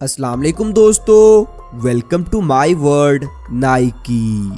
अस्सलाम वालेकुम दोस्तों, वेलकम टू माय वर्ल्ड नाइकी।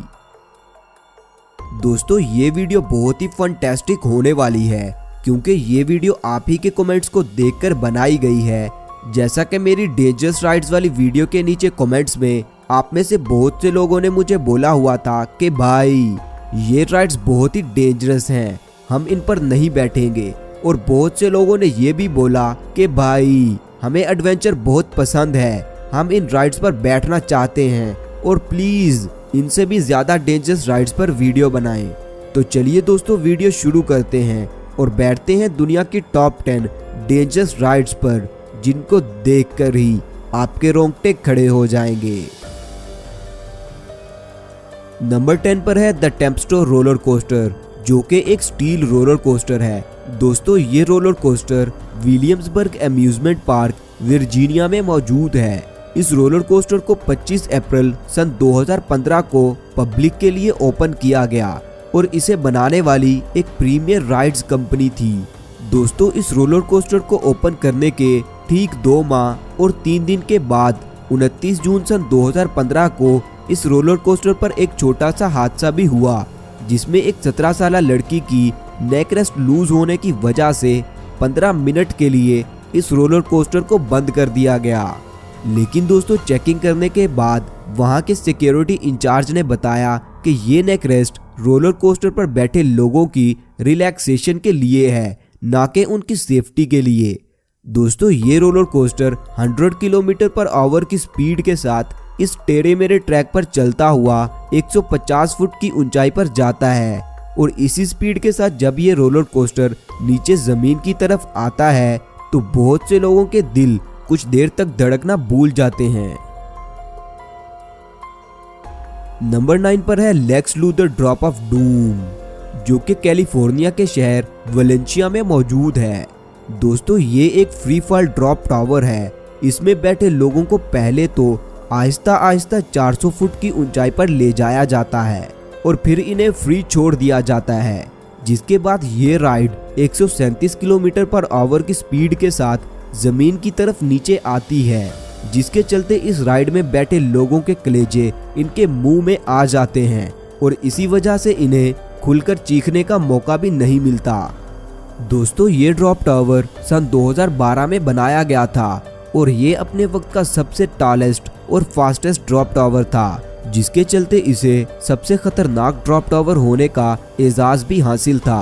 दोस्तों ये वीडियो बहुत ही फंटास्टिक होने वाली है क्योंकि ये वीडियो आप ही के कमेंट्स को देखकर बनाई गई है। जैसा कि मेरी डेंजरस राइड्स वाली वीडियो के नीचे कमेंट्स में आप में से बहुत से लोगों ने मुझे बोला हुआ था कि भाई ये राइड्स बहुत ही डेंजरस हैं, हम इन पर नहीं बैठेंगे। और बहुत से लोगों ने ये भी बोला कि भाई हमें एडवेंचर बहुत पसंद है, हम इन राइड्स पर बैठना चाहते हैं और प्लीज इनसे भी ज्यादा डेंजरस राइड्स पर वीडियो बनाएं। तो चलिए दोस्तों वीडियो शुरू करते हैं और बैठते हैं दुनिया की टॉप 10 डेंजरस राइड्स पर, जिनको देखकर ही आपके रोंगटे खड़े हो जाएंगे। नंबर 10 पर है द टेम्पेस्ट्रो रोलर कोस्टर, जो कि एक स्टील रोलर कोस्टर है। दोस्तों ये roller coaster Williamsburg amusement park Virginia में मौजूद है। इस रोलर कोस्टर को 25 अप्रैल सन 2015 को पब्लिक के लिए ओपन किया गया और इसे बनाने वाली एक प्रीमियर राइड्स कंपनी थी। दोस्तों इस रोलर कोस्टर को ओपन करने के ठीक 2 माह और 3 दिन के बाद 29 जून सन 2015 को इस रोलर कोस्टर पर एक छोटा सा हादसा भी हुआ, जिसमें एक 17 साल लड़की की नेक रेस्ट लूज होने की वजह से 15 मिनट के लिए इस रोलर कोस्टर को बंद कर दिया गया। लेकिन दोस्तों चेकिंग करने के बाद वहां के सिक्योरिटी इंचार्ज ने बताया कि ये नेक रेस्ट रोलर कोस्टर पर बैठे लोगों की रिलैक्सेशन के लिए है, ना कि उनकी सेफ्टी के लिए। दोस्तों ये roller coaster 100 kilometre per hour की स्पीड के साथ इस टेढ़े मेढ़े ट्रैक पर चलता हुआ 150 फुट की ऊंचाई पर जाता है और इसी स्पीड के साथ जब ये रोलर कोस्टर नीचे जमीन की तरफ आता है तो बहुत से लोगों के दिल कुछ देर तक धड़कना भूल जाते हैं। नंबर 9 पर है Lex Luthor drop of doom, जो कि कैलिफोर्निया के शहर वेलेंशिया में मौजूद है। दोस्तों ये एक फ्री फॉल ड्रॉप टावर है। इसमें बैठे लोगों को पहले तो आहिस्ता आहिस्ता 400 फुट की ऊंचाई पर ले जाया जाता है और फिर इन्हें फ्री छोड़ दिया जाता है, जिसके बाद ये राइड 137 किलोमीटर पर आवर की स्पीड के साथ जमीन की तरफ नीचे आती है, जिसके चलते इस राइड में बैठे लोगों के कलेजे इनके मुंह में आ जाते हैं और इसी वजह से इन्हें खुलकर चीखने का मौका भी नहीं मिलता। दोस्तों ये ड्रॉप टावर सन 2012 में बनाया गया था और ये अपने वक्त का सबसे टॉलेस्ट और फास्टेस्ट ड्रॉप टावर था, जिसके चलते इसे सबसे खतरनाक ड्रॉप टावर होने का एजाज भी हासिल था।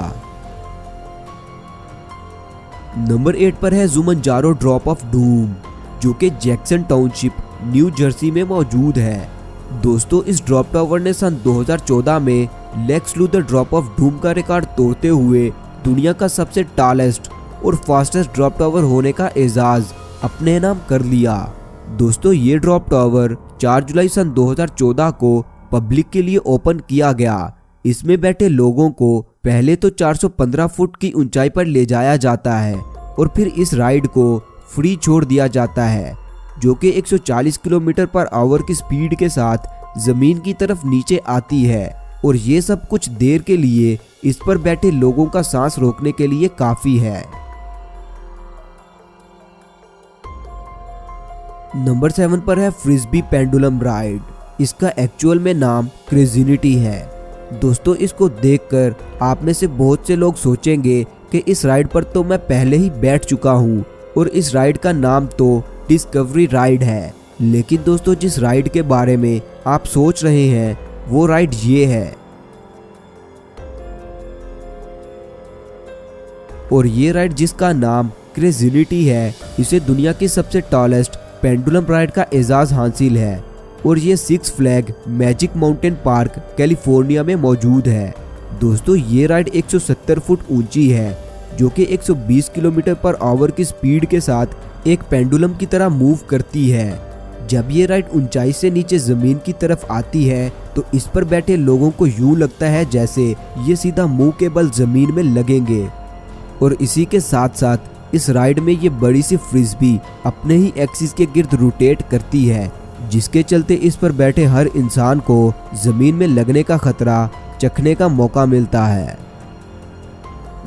नंबर 8 पर है जुमंजारो ड्रॉप ऑफ डूम, जो कि जैक्सन टाउनशिप न्यू जर्सी में मौजूद है। दोस्तों इस ड्रॉप टावर ने सन 2014 में Lex Luthor drop of doom का रिकॉर्ड तोड़ते हुए दुनिया का सबसे टॉलेस्ट और फास्टेस्ट ड्रॉप टावर होने का एजाज अपने नाम कर लिया। दोस्तों ये ड्रॉप टावर 4 जुलाई सन 2014 को पब्लिक के लिए ओपन किया गया। इसमें बैठे लोगों को पहले तो 415 फुट की ऊंचाई पर ले जाया जाता है और फिर इस राइड को फ्री छोड़ दिया जाता है, जो कि 140 किलोमीटर पर आवर की स्पीड के साथ जमीन की तरफ नीचे आती है और ये सब कुछ देर के लिए इस पर बैठे लोगों का सांस रोकने के लिए काफी है। नंबर 7 पर है फ्रिस्बी पेंडुलम राइड। इसका एक्चुअल में नाम क्रेजिनिटी है। दोस्तों इसको देखकर आप में से बहुत से लोग सोचेंगे कि इस राइड पर तो मैं पहले ही बैठ चुका हूँ और इस राइड का नाम तो डिस्कवरी राइड है। लेकिन दोस्तों जिस राइड के बारे में आप सोच रहे हैं वो राइड ये है, और ये राइड जिसका नाम क्रेजिनिटी है, इसे दुनिया की सबसे टॉलेस्ट पेंडुलम राइड का एजाज हासिल है और ये 6 flag magic mountain park California में मौजूद है। दोस्तों ये राइड 170 फुट ऊंची है, जो कि 120 किलोमीटर पर आवर की स्पीड के साथ एक पेंडुलम की तरह मूव करती है। जब ये राइड ऊंचाई से नीचे जमीन की तरफ आती है तो इस पर बैठे लोगों को यूं लगता है जैसे ये सीधा मुंह के बल जमीन में लगेंगे और इसी के साथ साथ इस राइड में ये बड़ी सी फ्रिस्बी अपने ही एक्सिस के गिर्द रोटेट करती है, जिसके चलते इस पर बैठे हर इंसान को जमीन में लगने का खतरा चखने का मौका मिलता है।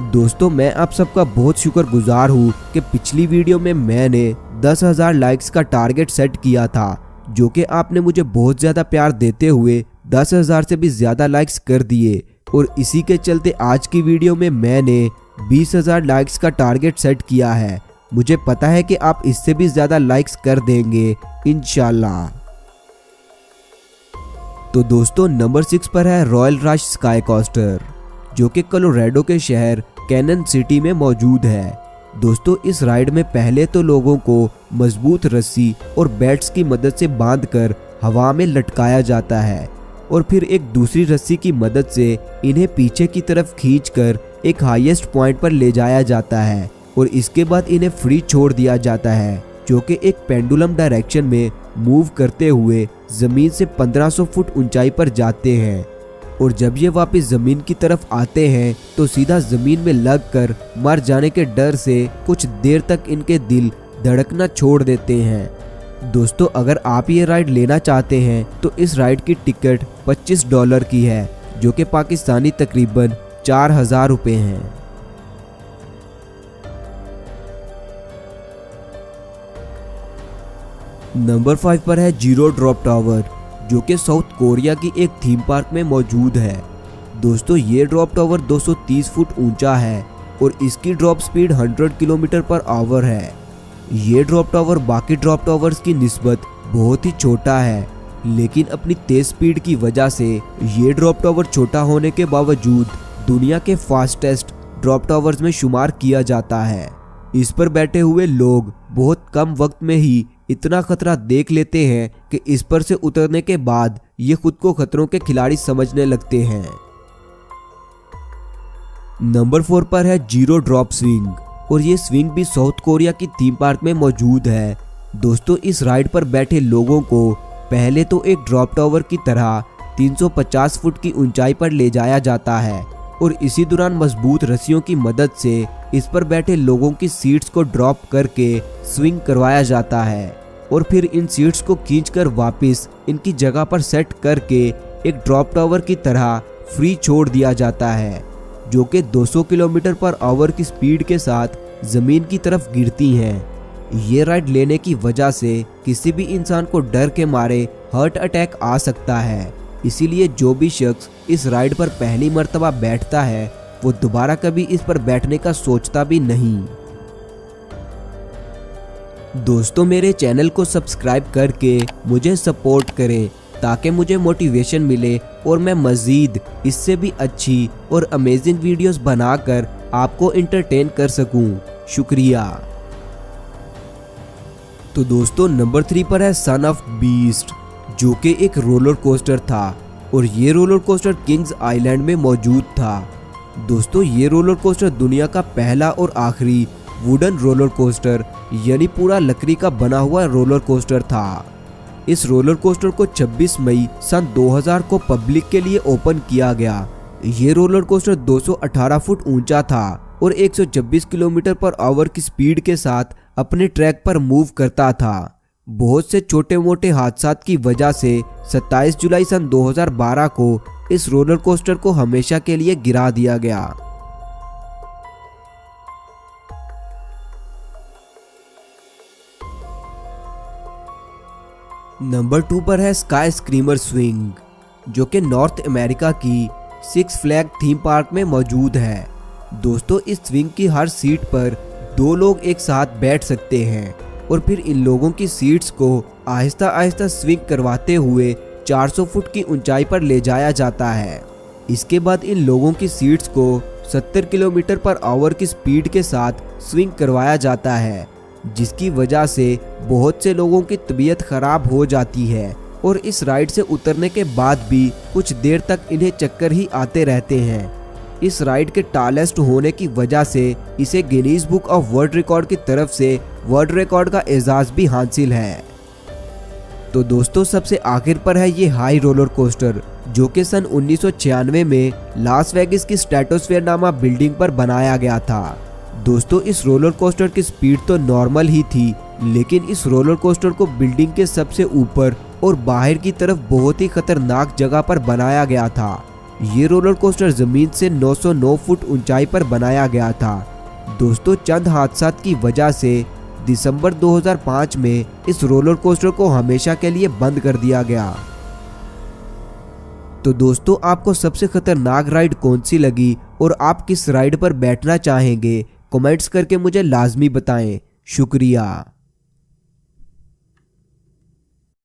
दोस्तों मैं आप सबका बहुत शुक्रगुजार हूँ कि पिछली वीडियो में मैंने 10,000 लाइक्स का टारगेट सेट किया था, जो कि आपने मुझे बहुत ज़्यादा प्यार देते हुए 10,000 से भी ज़्यादा लाइक्स कर दिए। और इसी के चलते आज की वीडियो में मैंने 20,000 लाइक्स का टारगेट सेट किया है। मुझे पता है कि आप इससे भी ज़्यादा लाइक्स कर देंगे इंशाल्लाह। तो दोस्तों नंबर 6 पर है रॉयल रश स्काई कोस्टर, जो कि कोलोराडो के शहर कैनन सिटी में मौजूद है। दोस्तों इस राइड में पहले तो लोगों को मजबूत रस्सी और बैट्स की मदद से बांधकर हवा में लटकाया जाता है और फिर एक दूसरी रस्सी की मदद से इन्हें पीछे की तरफ खींचकर एक हाईएस्ट पॉइंट पर ले जाया जाता है और इसके बाद इन्हें फ्री छोड़ दिया जाता है, जो कि एक पेंडुलम डायरेक्शन में मूव करते हुए जमीन से 1500 फुट ऊंचाई पर जाते हैं। और जब ये वापस जमीन की तरफ आते हैं तो सीधा जमीन में लगकर मर जाने के डर से कुछ देर तक इनके दिल धड़कना छोड़ देते हैं। दोस्तों अगर आप ये राइड लेना चाहते हैं तो इस राइड की टिकट $25 की है, जो कि पाकिस्तानी तकरीबन 4,000 रुपये हैं। नंबर 5 पर है जीरो ड्रॉप टावर, जो कि साउथ कोरिया की एक थीम पार्क में मौजूद है। दोस्तों ये ड्रॉप टावर 230 फुट ऊंचा है और इसकी drop speed 100 kilometre per hour है। ये ड्रॉप टावर बाकी ड्रॉप टावर्स की निस्बत बहुत ही छोटा है, लेकिन अपनी तेज स्पीड की वजह से ये ड्रॉप टावर छोटा होने के बावजूद दुनिया के फास्टेस्ट ड्रॉप टावर्स में शुमार किया जाता है। इस पर बैठे हुए लोग बहुत कम वक्त में ही इतना खतरा देख लेते हैं कि इस पर से उतरने के बाद ये खुद को खतरों के खिलाड़ी समझने लगते हैं। नंबर 4 पर है जीरो ड्रॉप स्विंग, और ये स्विंग भी साउथ कोरिया की थीम पार्क में मौजूद है। दोस्तों इस राइड पर बैठे लोगों को पहले तो एक ड्रॉप टावर की तरह 350 फुट की ऊंचाई पर ले जाया जाता है और इसी दौरान मजबूत रस्सियों की मदद से इस पर बैठे लोगों की सीट्स को ड्रॉप करके स्विंग करवाया जाता है और फिर इन सीट्स को खींचकर वापस इनकी जगह पर सेट करके एक ड्रॉप टावर की तरह फ्री छोड़ दिया जाता है, जो कि 200 किलोमीटर पर आवर की स्पीड के साथ जमीन की तरफ गिरती हैं। ये राइड लेने की वजह से किसी भी इंसान को डर के मारे हार्ट अटैक आ सकता है, इसीलिए जो भी शख्स इस राइड पर पहली मर्तबा बैठता है वो दोबारा कभी इस पर बैठने का सोचता भी नहीं। दोस्तों मेरे चैनल को सब्सक्राइब करके मुझे सपोर्ट करें ताकि मुझे मोटिवेशन मिले और मैं मज़ीद इससे भी अच्छी और अमेजिंग वीडियोस बनाकर आपको एंटरटेन कर सकूं। शुक्रिया। तो दोस्तों नंबर 3 पर है सन ऑफ बीस्ट, जो कि एक रोलर कोस्टर था और ये रोलर कोस्टर किंग्स आइलैंड में मौजूद था। दोस्तों ये रोलर कोस्टर दुनिया का पहला और आखिरी वुडन रोलर कोस्टर यानी पूरा लकड़ी का बना हुआ रोलर कोस्टर था। इस रोलर कोस्टर को 26 मई सन 2000 को पब्लिक के लिए ओपन किया गया। ये रोलर कोस्टर 218 फुट ऊंचा था और 126 किलोमीटर पर आवर की स्पीड के साथ अपने ट्रैक पर मूव करता था। बहुत से छोटे मोटे हादसा की वजह से 27 जुलाई सन 2012 को इस रोलर कोस्टर को हमेशा के लिए गिरा दिया गया। नंबर 2 पर है स्काई स्क्रीमर स्विंग, जो कि नॉर्थ अमेरिका की सिक्स फ्लैग थीम पार्क में मौजूद है। दोस्तों इस स्विंग की हर सीट पर 2 लोग एक साथ बैठ सकते हैं और फिर इन लोगों की सीट्स को आहिस्ता आहिस्ता स्विंग करवाते हुए 400 फुट की ऊंचाई पर ले जाया जाता है। इसके बाद इन लोगों की सीट्स को 70 किलोमीटर पर आवर की स्पीड के साथ स्विंग करवाया जाता है, जिसकी वजह से बहुत से लोगों की तबीयत खराब हो जाती है और इस राइड से उतरने के बाद भी कुछ देर तक इन्हें चक्कर ही आते रहते हैं। इस राइड के टालेस्ट होने की वजह से इसे Guinness book of world record की तरफ से वर्ल्ड रिकॉर्ड का एजाज भी हासिल है। तो दोस्तों सबसे आखिर पर है ये हाई रोलर कोस्टर, जो कि सन 1996 में लास वेगास की स्ट्रेटोस्फेयर नामा बिल्डिंग पर बनाया गया था। दोस्तों इस रोलर कोस्टर की स्पीड तो नॉर्मल ही थी, लेकिन इस रोलर कोस्टर को बिल्डिंग के सबसे ऊपर और बाहर की तरफ बहुत ही खतरनाक जगह पर बनाया गया था। ये रोलर कोस्टर जमीन से 909 फुट ऊंचाई पर बनाया गया था। दोस्तों चंद हादसात की वजह से दिसंबर 2005 में इस रोलर कोस्टर को हमेशा के लिए बंद कर दिया गया। तो दोस्तों, आपको सबसे खतरनाक राइड कौन सी लगी और आप किस राइड पर बैठना चाहेंगे, कमेंट्स करके मुझे लाजमी बताएं। शुक्रिया।